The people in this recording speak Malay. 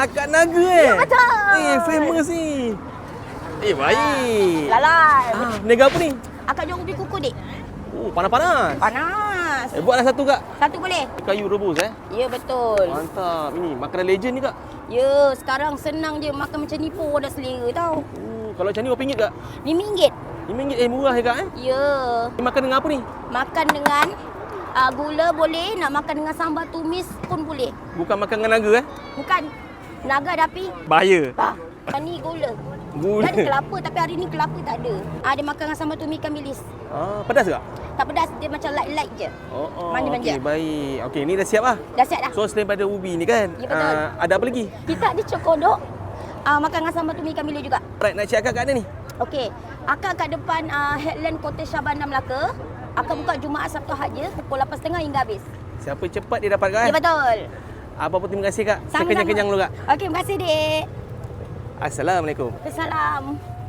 Akak Naga eh? Betul. Famous ni. Baik. Lalai. Niaga apa ni? Akak jual ubi kuku, dik. Oh, panas-panas. Panas. Buatlah satu, Kak. Satu boleh? Kayu rebus Ya, betul. Mantap. Ini makanan legend ni, Kak. Ya, sekarang senang je makan macam ni pun dah selera tau. Kalau macam ni berapa ringgit, Kak? RM5. RM5 murah ya, Kak Ya. Ni makan dengan apa ni? Makan dengan gula boleh, nak makan dengan sambal tumis pun boleh. Bukan makan dengan naga Bukan. Naga ada api. Bahaya. Ni gula. Gula. Dia ada kelapa tapi hari ni kelapa tak ada. Dia makan dengan sambal tumis ikan bilis. Pedas tak? Tak pedas, dia macam light-light je. Manja-manja. Okey, baik. Okey, ni dah siap lah. Dah siap dah. So, selain pada ubi ni kan, Ya, betul. ada apa lagi? Kita ada cokodok. Makan dengan sambal tumis ikan bilis juga. Right, nak cek akak kat mana ni? Okey. Akak kat depan Headland Cottage Shah Bandar Melaka. Akak buka Jumaat Sabtu Haja pukul 8.30 hingga habis. Siapa cepat dia dapat, Kak? Ya, betul. Apa-apa, terima kasih, Kak. Saya Sama-sama. kenyang-kenyang dulu, Kak. Okey, terima kasih, Dek. Assalamualaikum. Assalamualaikum.